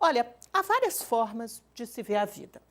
Olha, há várias formas de se ver a vida.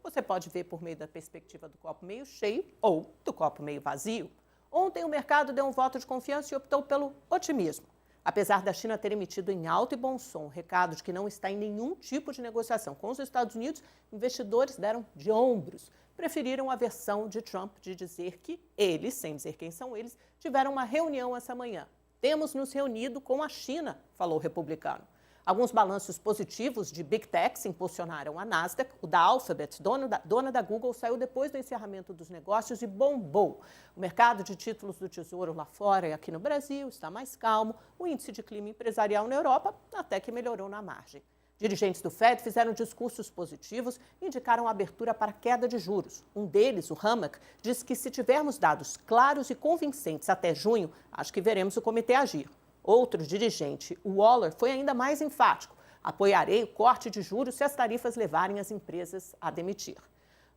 Você pode ver por meio da perspectiva do copo meio cheio ou do copo meio vazio. Ontem o mercado deu um voto de confiança e optou pelo otimismo. Apesar da China ter emitido em alto e bom som o recado de que não está em nenhum tipo de negociação com os Estados Unidos, investidores deram de ombros. Preferiram a versão de Trump de dizer que eles, sem dizer quem são eles, tiveram uma reunião essa manhã. Temos nos reunido com a China, falou o republicano. Alguns balanços positivos de Big Techs impulsionaram a Nasdaq. O da Alphabet, dona da Google, saiu depois do encerramento dos negócios e bombou. O mercado de títulos do Tesouro lá fora e aqui no Brasil está mais calmo. O índice de clima empresarial na Europa até que melhorou na margem. Dirigentes do Fed fizeram discursos positivos e indicaram a abertura para queda de juros. Um deles, o Hammack, disse que se tivermos dados claros e convincentes até junho, acho que veremos o comitê agir. Outro dirigente, o Waller, foi ainda mais enfático. Apoiarei o corte de juros se as tarifas levarem as empresas a demitir.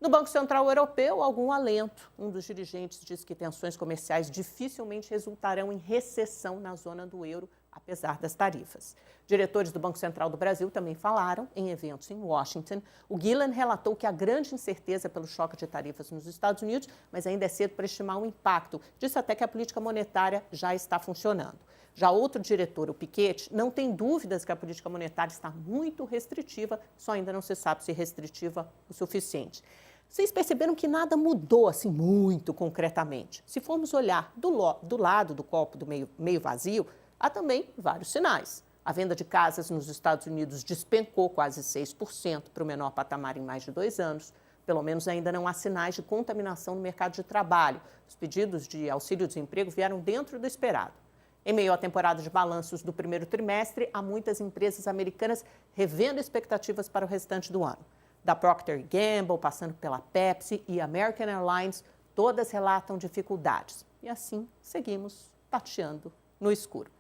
No Banco Central Europeu, algum alento. Um dos dirigentes disse que tensões comerciais dificilmente resultarão em recessão na zona do euro, apesar das tarifas. Diretores do Banco Central do Brasil também falaram em eventos em Washington. O Gillen relatou que há grande incerteza pelo choque de tarifas nos Estados Unidos, mas ainda é cedo para estimar o impacto. Disse até que a política monetária já está funcionando. Já outro diretor, o Piketty, não tem dúvidas que a política monetária está muito restritiva, só ainda não se sabe se restritiva o suficiente. Vocês perceberam que nada mudou assim muito concretamente. Se formos olhar do lado do copo do meio vazio, há também vários sinais. A venda de casas nos Estados Unidos despencou quase 6% para o menor patamar em mais de 2 anos. Pelo menos ainda não há sinais de contaminação no mercado de trabalho. Os pedidos de auxílio-desemprego vieram dentro do esperado. Em meio à temporada de balanços do primeiro trimestre, há muitas empresas americanas revendo expectativas para o restante do ano. Da Procter & Gamble, passando pela Pepsi e American Airlines, todas relatam dificuldades. E assim, seguimos tateando no escuro.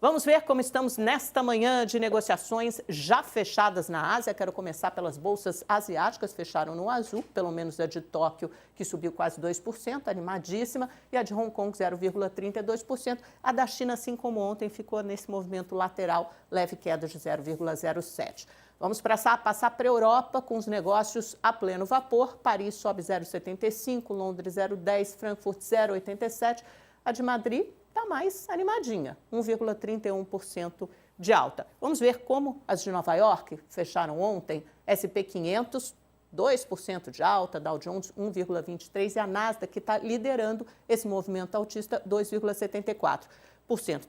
Vamos ver como estamos nesta manhã de negociações já fechadas na Ásia. Quero começar pelas bolsas asiáticas, fecharam no azul, pelo menos a de Tóquio, que subiu quase 2%, animadíssima, e a de Hong Kong, 0,32%. A da China, assim como ontem, ficou nesse movimento lateral, leve queda de 0,07%. Vamos passar para a Europa com os negócios a pleno vapor. Paris sobe 0,75%, Londres 0,10%, Frankfurt 0,87%. A de Madrid está mais animadinha, 1,31% de alta. Vamos ver como as de Nova York fecharam ontem. SP 500, 2% de alta, Dow Jones 1,23% e a Nasdaq, que está liderando esse movimento altista, 2,74%.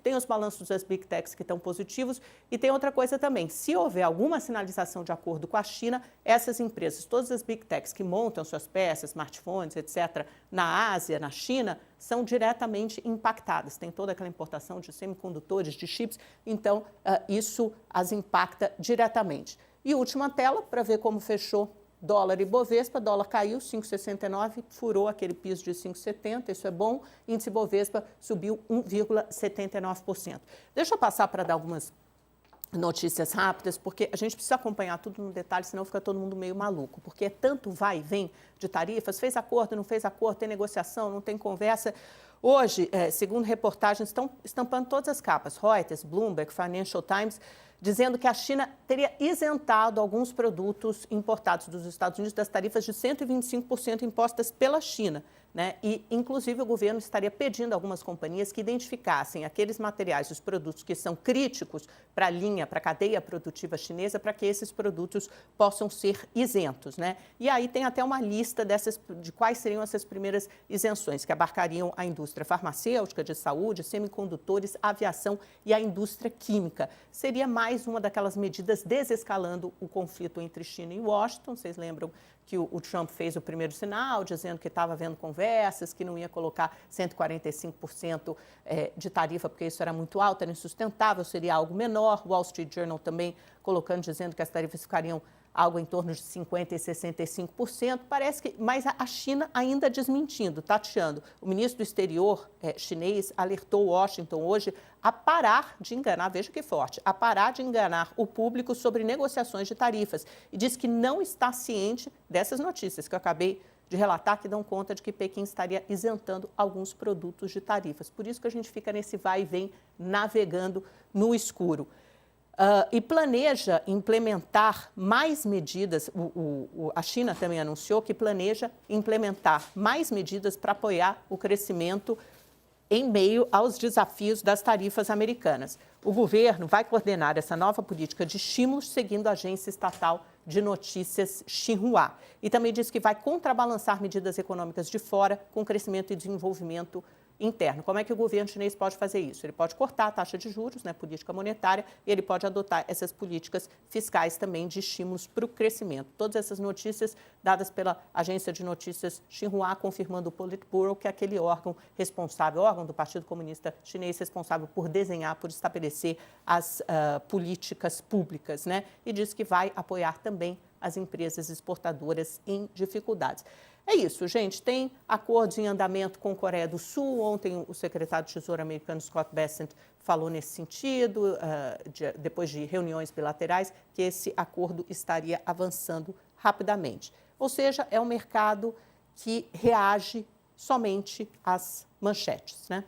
Tem os balanços das Big Techs que estão positivos e tem outra coisa também. Se houver alguma sinalização de acordo com a China, essas empresas, todas as Big Techs que montam suas peças, smartphones, etc., na Ásia, na China, são diretamente impactadas. Tem toda aquela importação de semicondutores, de chips, então isso as impacta diretamente. E última tela para ver como fechou dólar e Bovespa. Dólar caiu 5,69, furou aquele piso de 5,70, isso é bom. Índice Bovespa subiu 1,79%. Deixa eu passar para dar algumas notícias rápidas, porque a gente precisa acompanhar tudo no detalhe, senão fica todo mundo meio maluco, porque é tanto vai e vem de tarifas, fez acordo, não fez acordo, tem negociação, não tem conversa. Hoje, segundo reportagens, estão estampando todas as capas, Reuters, Bloomberg, Financial Times, dizendo que a China teria isentado alguns produtos importados dos Estados Unidos das tarifas de 125% impostas pela China, né? E, inclusive, o governo estaria pedindo a algumas companhias que identificassem aqueles materiais, os produtos que são críticos para a linha, para a cadeia produtiva chinesa, para que esses produtos possam ser isentos, né? E aí tem até uma lista de quais seriam essas primeiras isenções, que abarcariam a indústria farmacêutica, de saúde, semicondutores, aviação e a indústria química. Seria mais uma daquelas medidas desescalando o conflito entre China e Washington. Vocês lembram que o Trump fez o primeiro sinal, dizendo que estava havendo conversas, que não ia colocar 145% de tarifa, porque isso era muito alto, era insustentável, seria algo menor. O Wall Street Journal também colocando, dizendo que as tarifas ficariam algo em torno de 50% e 65%. Parece que, mas a China ainda desmentindo, tateando. O ministro do Exterior chinês alertou Washington hoje a parar de enganar, veja que forte, a parar de enganar o público sobre negociações de tarifas. E diz que não está ciente dessas notícias que eu acabei de relatar, que dão conta de que Pequim estaria isentando alguns produtos de tarifas. Por isso que a gente fica nesse vai e vem, navegando no escuro. e planeja implementar mais medidas. A China também anunciou que planeja implementar mais medidas para apoiar o crescimento em meio aos desafios das tarifas americanas. O governo vai coordenar essa nova política de estímulos seguindo a agência estatal de notícias Xinhua. E também diz que vai contrabalançar medidas econômicas de fora com crescimento e desenvolvimento interno. Como é que o governo chinês pode fazer isso? Ele pode cortar a taxa de juros, né, política monetária, e ele pode adotar essas políticas fiscais também de estímulos para o crescimento. Todas essas notícias dadas pela agência de notícias Xinhua, confirmando o Politburo, que é aquele órgão responsável, órgão do Partido Comunista Chinês responsável por desenhar, por estabelecer as políticas públicas, né? E diz que vai apoiar também as empresas exportadoras em dificuldades. É isso, gente. Tem acordos em andamento com a Coreia do Sul. Ontem, o secretário de Tesouro americano, Scott Bessent, falou nesse sentido, depois de reuniões bilaterais, que esse acordo estaria avançando rapidamente. Ou seja, é um mercado que reage somente às manchetes, né?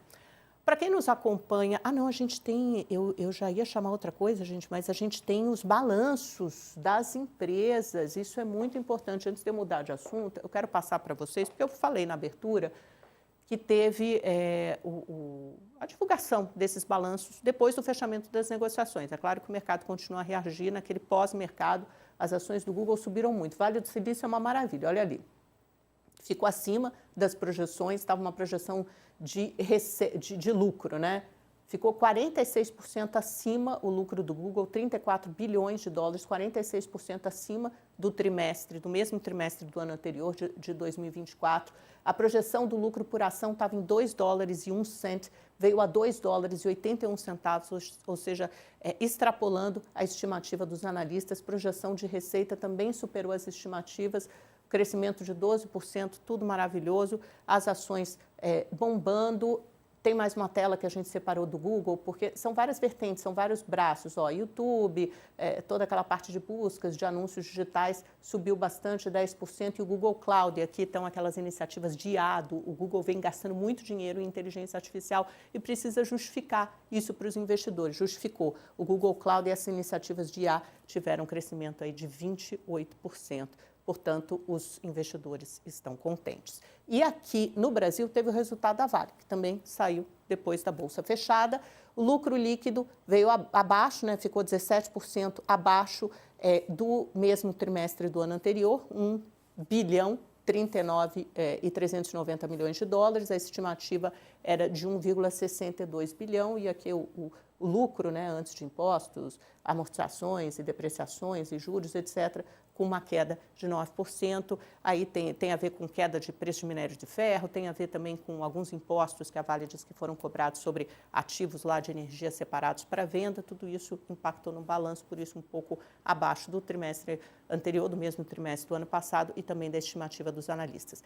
Para quem nos acompanha, a gente tem, eu já ia chamar outra coisa, gente, mas a gente tem os balanços das empresas, isso é muito importante. Antes de eu mudar de assunto, eu quero passar para vocês, porque eu falei na abertura que teve a divulgação desses balanços depois do fechamento das negociações. É claro que o mercado continua a reagir naquele pós-mercado, as ações do Google subiram muito. Vale do Silício é uma maravilha, olha ali. Ficou acima das projeções, estava uma projeção de lucro, né? Ficou 46% acima o lucro do Google, 34 bilhões de dólares, 46% acima do mesmo trimestre do ano anterior, de 2024. A projeção do lucro por ação estava em $2,01, veio a $2,81, ou seja, extrapolando a estimativa dos analistas. Projeção de receita também superou as estimativas, crescimento de 12%, tudo maravilhoso, as ações bombando. Tem mais uma tela que a gente separou do Google, porque são várias vertentes, são vários braços. YouTube, toda aquela parte de buscas, de anúncios digitais, subiu bastante, 10%. E o Google Cloud, e aqui estão aquelas iniciativas de IA. O Google vem gastando muito dinheiro em inteligência artificial e precisa justificar isso para os investidores. Justificou. O Google Cloud e essas iniciativas de IA tiveram um crescimento aí de 28%. Portanto, os investidores estão contentes. E aqui no Brasil teve o resultado da Vale, que também saiu depois da Bolsa fechada. O lucro líquido veio abaixo, né, ficou 17% abaixo do mesmo trimestre do ano anterior, 1,390 bilhões de dólares. A estimativa era de 1,62 bilhão e aqui o lucro, né, antes de impostos, amortizações e depreciações e juros, etc., com uma queda de 9%. Aí tem a ver com queda de preço de minério de ferro, tem a ver também com alguns impostos que a Vale diz que foram cobrados sobre ativos lá de energia separados para venda. Tudo isso impactou no balanço, por isso um pouco abaixo do trimestre anterior, do mesmo trimestre do ano passado e também da estimativa dos analistas.